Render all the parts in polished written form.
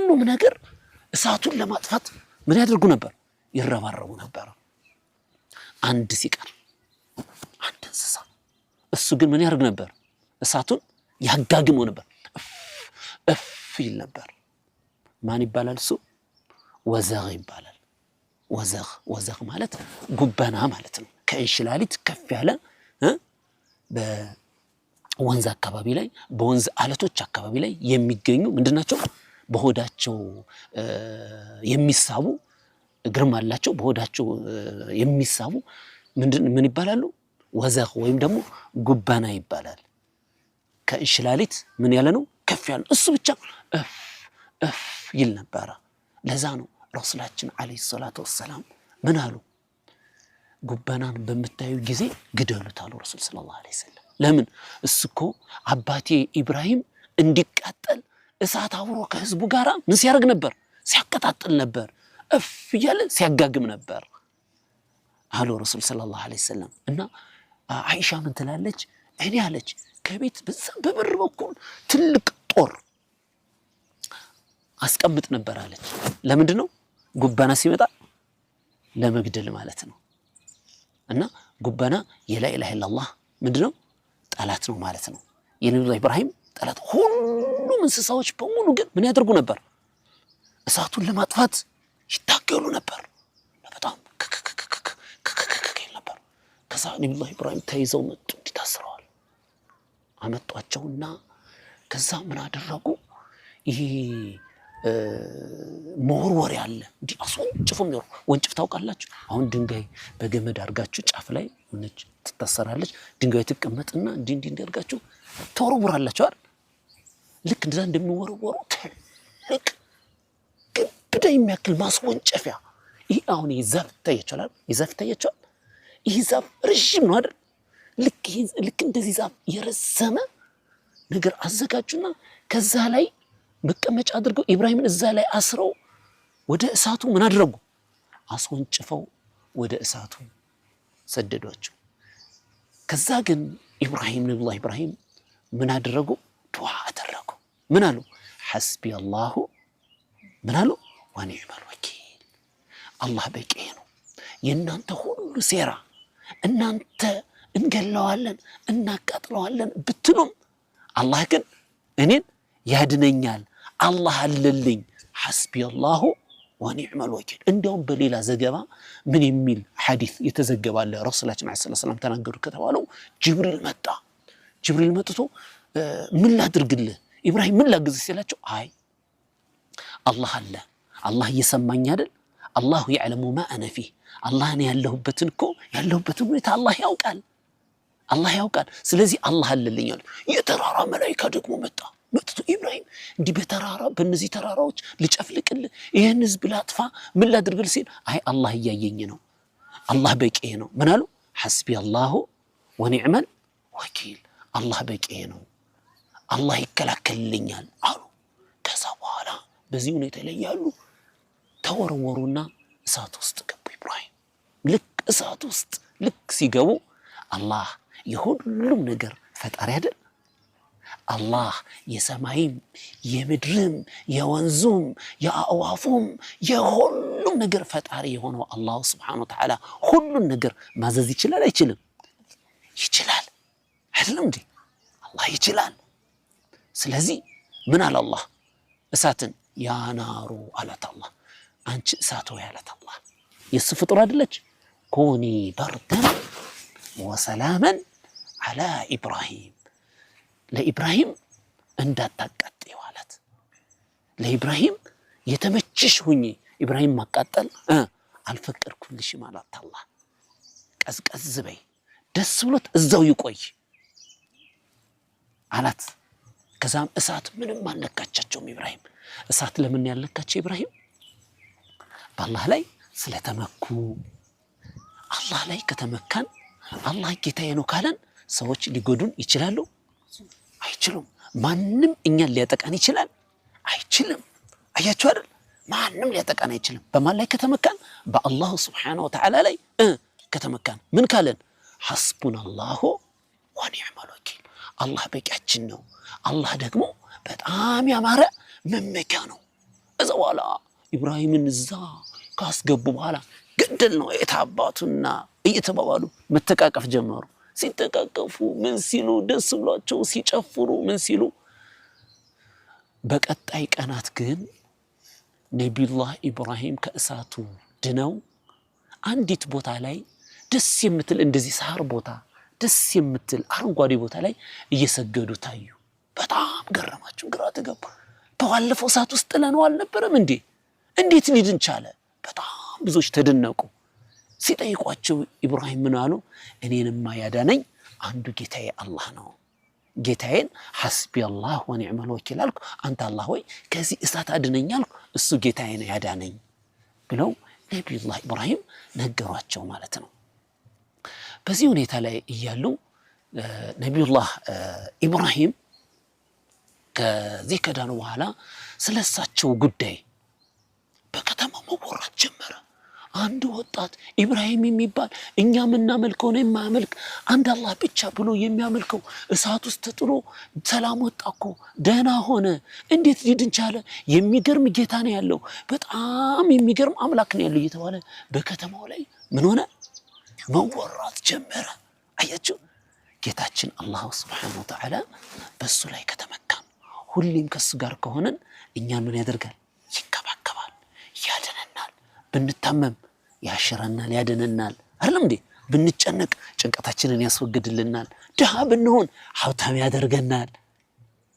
ሁሉም ነገር እሳቱን ለማጥፋት ምን ያደርጉ ነበር ይረባረቡ ነበር አንድ ሲቀር አንድ እንስሳ እሱ ግን ምን ያደርግ ነበር እሳቱን ያጋግመው ነበር እፍ ይል ነበር ማን ይባላል እሱ ወዘግ ይባላል ወዘግ ማለት ጉበና ማለት ነው ከእንሽላሊት ከፍ ያለ በወንዝ አካባቢ ላይ በወንዝ አለቶች አካባቢ ላይ የሚገኙ ምንድናቸው በሆዳቸው የሚሳቡ እግርም አላቸው በሆዳቸው የሚሳቡ ምን ይባላሉ ወዘግ ወይም ደግሞ ጉበና ይባላል ከእንሽላሊት ምን ያለ ነው ከፍ ያለ እሱ ብቻ እፍ ይል ነበር ለዛ ነው ረሱላችን አለይሂ ሰላቱ ወሰለም ምን አሉ ጉበናን በመታዩ ጊዜ ግደሉት አሉ ረሱል ሰለላሁ ዐለይሂ ወሰለም ለምን እሱኮ አባቴ ኢብራሂም እንዲቃጠል እሳት አብሮ ከህዝቡ ጋራ ምን ሲያርግ ነበር ሲያቀጣጥል ነበር እፍ ይያለ ሲያጋግም ነበር አሉ ረሱል ሰለላሁ ዐለይሂ ወሰለም እና አይሻ ምን ትላለች እኔ አለች ከቤት በበር በኩል ትልቅ ጦር አስቀምጥ ነበር አለች ለምንድነው ጉበና ሲመጣ ለመግደል ማለት ነው እና ጉበና የላ ኢላሃ ኢላላህ ምንድነው ጠላት ነው ማለት ነው የነብዩ ኢብራሂም ጠላት ሁሉም እንስሳዎች በሙሉ ግን ምን ያደርጉ ነበር እሳቱን ለማጥፋት ይታገሉ ነበር በጣም ነበር ከዛ ነብዩ ኢብራሂም ተይዘው መጡ እንዲታስረዋል አመጧቸውና ከዛ ምን አደረጉ ይሄ መወርወር ያለ እንዲ አስወንጭፎ ነው ወንጭፍ ታውቃላችሁ አሁን ድንጋይ በገመድ አርጋችሁ ጫፍ ላይ ሆነች ትታሰራለች ድንጋይ ትቀመጥና እንዲ እንዲያርጋችሁ ተወርውራላችሁ አይደል ልክ እንደዛ እንደሚወርወሩ ትልቅ ግብዳ የሚያክል ማስወንጨፊያ ይሄ አሁን ይዛፍ ታያችኋል ይዛፍ ታያችኋል ይሄ ዛፍ ረጅም ነው አይደል ልክ እንደዚህ ዛፍ የረዘመ ነገር አዘጋጁና ከዛ ላይ መቀመጫ አድርገው ኢብራሂምን እዛ ላይ አስረው ወደ እሳቱ ምን አደረጉ አስወንጭፈው ወደ እሳቱ ሰደዷቸው ከዛ ግን ነብዩ ኢብራሂም ምን አደረጉ ዱዓ አደረጉ ምን አሉ ሐስቢ አላሁ ምን አሉ ወኒዕመል ወኪል አላህ በቂ ነው የናንተ ሁሉ ሴራ እናንተ እንገለዋለን እናቃጥለዋለን ብትሉም አላህ ግን እኔን ያድነኛል አላህ አለልኝ ሐስቢ አላሁ ወኒዕመል ወኪል እንዲያውም በሌላ ዘገባ ምን የሚል ሐዲስ የተዘገባለ ረሱላችን ሰለላሁ ዐለይሂ ወሰለም ተናገሩ ከተባለው ጅብሪል መጥቶ ምን ላድርግልህ ኢብራሂም ምን ላግዝ ሲላቸው አይ አላህ አለ አላህ እየሰማኝ አይደል አላሁ يعلم ما انا فيه አላህ ነው ያለሁበትን ሁኔታ አላህ ያውቃል ስለዚህ አላህ አለልኝ አለ የተራራ መላእክት ደግሞ መጥቶ ኢብራሂም እንዲህ በተራራ በእነዚህ ተራራዎች ልጨፍልቅልህ ይሄን ህዝብ ላጥፋ ምን ላድርግልህ ሲል አይ አላህ እያየኝ ነው አላህ በቂ ነው ምን አሉ ሐስቢ አላሁ ወኒዕመል ወኪል አላህ በቂ ነው አላህ ይከላከልልኛል አሉ ከዛ በኋላ በዚህ ሁኔታ ላይ ያሉ ተወረወሩና እሳት ውስጥ ገቡ ኢብራሂም ልክ እሳት ውስጥ ሲገቡ አላህ የሁሉም ነገር ፈጣሪ አይደል አላህ የሰማይም የምድርም የወንዙም የአዕዋፉም የሁሉም ነገር ፈጣሪ የሆነው አላህ Subhanahu Wa Ta'ala ሁሉን ነገር ማዘዝ ይችላል አይችልም ይችላል አይደለም እንዴ አላህ ይችላል ስለዚህ ምን አለ አላህ እሳትን ያ ናሩ አላት አላህ አንቺ እሳት ወይ አላት አላህ የሱ ፍጡር አይደለች ኮኒ በርደን ወሰላመን አላ ኢብራሂም ለኢብራሂም እንዳታቃጥይው አላት ለኢብራሂም የተመችሽ ሁኚ ኢብራሂም ማቃጠል አልፈቀድኩልሽም አላት አላህ ቀዝቀዝ በይ ደስ ብሎት እዛው ይቆይ አላት ከዛም እሳት ምንም አልነካቻቸውም ኢብራሂም እሳት ለምን ያልነካቸው ኢብራሂም በአላህ ላይ ስለተመኩ አላህ ላይ ከተመካን አላህ ጌታዬ ነው ካለን ሰዎች ሊጎዱን ይችላሉ አይችሉም ማንም እኛን ሊያጠቃን ይችላል አይችልም አያችሁ አይደል ማንም ሊያጠቃን አይችልም በማን ላይ ከተመካን በአላህ Subhanahu Wa Ta'ala ላይ ከተመካን ምን ካለን ሐስቡናላሁ ወኒዕመል ወኪል አላህ በቂያችን ነው አላህ ደግሞ በጣም ያማረ መመኪያ ነው እዛ በኋላ ኢብራሂምን እዛ ካስገቡ በኋላ ገደል ነው የታባቱና እየተባባሉ መተቃቀፍ ጀመሩ። ሲተቃቀፉ ምን ሲሉ ደስ ብሏቸው ሲጨፍሩ ምን ሲሉ በቀጣይ ቀናት ግን ነብዩላህ ኢብራሂም ከእሳቱ ድነው አንዲት ቦታ ላይ ደስ የምትል እንደዚህ ሳር ቦታ ደስ የምትል አረንጓዴ ቦታ ላይ እየሰገዱ ታዩ። በጣም ገረማቸው፣ ግራ ተጋቡ። በዋለፈው እሳት ውስጥ ጥለነው አልነበረም እንዴ? እንዴት ሊድን ቻለ? በጣም ብዙዎች ተደነቁ። ሲጠይቋቸው ኢብራሂም ምን አሉ? እኔንማ ያዳነኝ አንዱ ጌታዬ አላህ ነው። ጌታዬን ሐስቢ አላህ ወኒዕመል ወኪል አልኩ። አንተ አላህ ወይ ከዚህ እሳት አድነኝ አልኩ፣ እሱ ጌታዬ ነው ያዳነኝ ብለው ነብዩላህ ኢብራሂም ነገሯቸው ማለት ነው። በዚህ ሁኔታ ላይ እያሉ ነብዩላህ ኢብራሂም ከዚህ ከዳኑ በኋላ ስለሳቸው ጉዳይ በከተማው መወራት ጀመረ። አንድ ወጣት ኢብራሂም የሚባል እኛ የምናመልከው ነው የማያመልክ አንድ አላህ ብቻ ብሎ የሚያመልከው እሳት ውስጥ ተጥሎ ሰላም ወጣኮ ደህና ሆነ፣ እንዴት ሊድን ቻለ? የሚገርም ጌታ ነው ያለው፣ በጣም የሚገርም አምላክ ነው ያለው እየተባለ በከተማው ላይ ምን ሆነ? መወራት ጀመረ። አያችሁ ጌታችን አላህ Subhanahu Wa Ta'ala በሱ ላይ ከተመካን ሁሌም ከሱ ጋር ከሆነን እኛን ምን ያደርጋል? ይከባከባል፣ ያድነናል። ብንታመም ያሽረናል፣ ያድነናል። አይደለም እንዴ? ብንጨነቅ ጭንቀታችንን ያስወግድልናል። ድሃ ብንሆን ሀብታም ያደርገናል።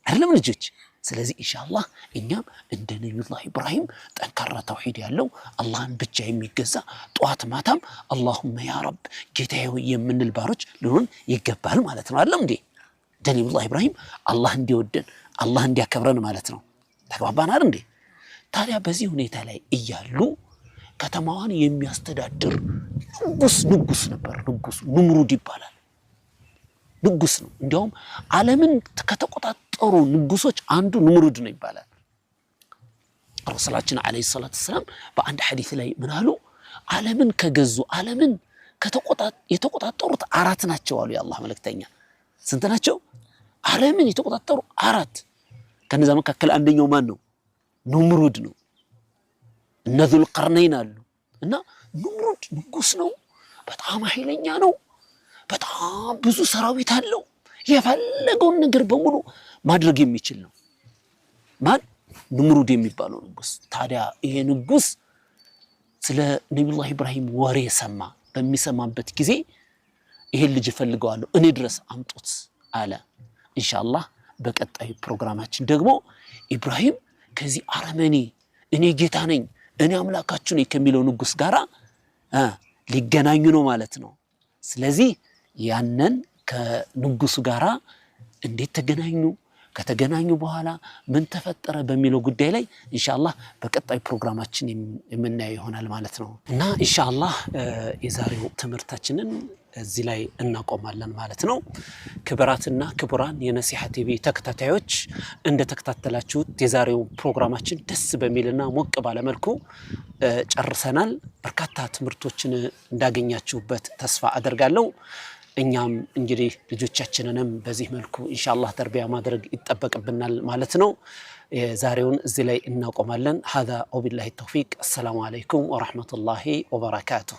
አይደለም ልጆች? ስለዚህ ኢንሻአላህ እኛም እንደ ነብዩላህ ኢብራሂም ጠንካራ ተውሂድ ያለው አላህን ብቻ የሚገዛ ጧት ማታም አላሁመ ያ ረብ ጌታዬ ሆይ የምንል ባሮች ልሆን ይገባል ማለት ነው። አይደለም እንዴ? እንደ ነብዩላህ ኢብራሂም አላህ እንዲወደን አላህ እንዲያከብረን ማለት ነው። ተግባባን አይደል እንዴ? ታዲያ በዚህ ሁኔታ ላይ እያሉ ከተማዋን የሚያስተዳድር ንጉስ ነበር። ንጉስ ኑምሩድ ይባላል። ንጉስ ነው። እንዲያውም ዓለምን ከተቆጣጠሩ ንጉሶች አንዱ ኑምሩድ ነው ይባላል። ረሱላችን አለይሂ ሰላቱ ሰላም በአንድ ሐዲስ ላይ ምን አሉ? ዓለምን ከገዙ ዓለምን የተቆጣጠሩት አራት ናቸው አሉ የአላህ መልእክተኛ። ስንት ናቸው? ዓለምን የተቆጣጠሩ አራት። ከነዛ መካከል አንደኛው ማን ነው? ኑምሩድ ነው። እነ ዙል ቀርነይን አሉ እና ኑምሩድ ንጉስ ነው። በጣም ኃይለኛ ነው። በጣም ብዙ ሰራዊት አለው። የፈለገውን ነገር በሙሉ ማድረግ የሚችል ነው። ማን? ኑምሩድ የሚባለው ንጉስ። ታዲያ ይሄ ንጉስ ስለ ነብዩላህ ኢብራሂም ወሬ ሰማ። በሚሰማበት ጊዜ ይሄን ልጅ ፈልገዋለሁ እኔ ድረስ አምጡት አለ። ኢንሻአላህ በቀጣይ ፕሮግራማችን ደግሞ ኢብራሂም ከዚህ አረመኔ እኔ ጌታ ነኝ እኔ አምላካችሁ ነኝ ከሚለው ንጉስ ጋራ ሊገናኙ ነው ማለት ነው። ስለዚህ ያንን ከንጉሱ ጋራ እንዴት ተገናኙ፣ ከተገናኙ በኋላ ምን ተፈጠረ በሚለው ጉዳይ ላይ ኢንሻአላህ በቀጣይ ፕሮግራማችን የምናየው ይሆናል ማለት ነው። እና ኢንሻአላህ የዛሬው ትምህርታችንን እዚህ ላይ እናቆማለን ማለት ነው። ክብራትና ክቡራን የነሲሃ ቲቪ ተከታታዮች እንደተከታተላችሁት የዛሬው ፕሮግራማችን ደስ በሚልና ሞቅ ባለ መልኩ ጨርሰናል። በርካታ ትምህርቶችን እንዳገኛችሁበት ተስፋ አደርጋለሁ። እኛም እንግዲህ ልጆቻችንንም በዚህ መልኩ ኢንሻአላህ ተርቢያ ማድረግ ይጠበቅብናል ማለት ነው። የዛሬውን እዚህ ላይ እናቆማለን። هذا وبالله التوفيق السلام عليكم ورحمة الله وبركاته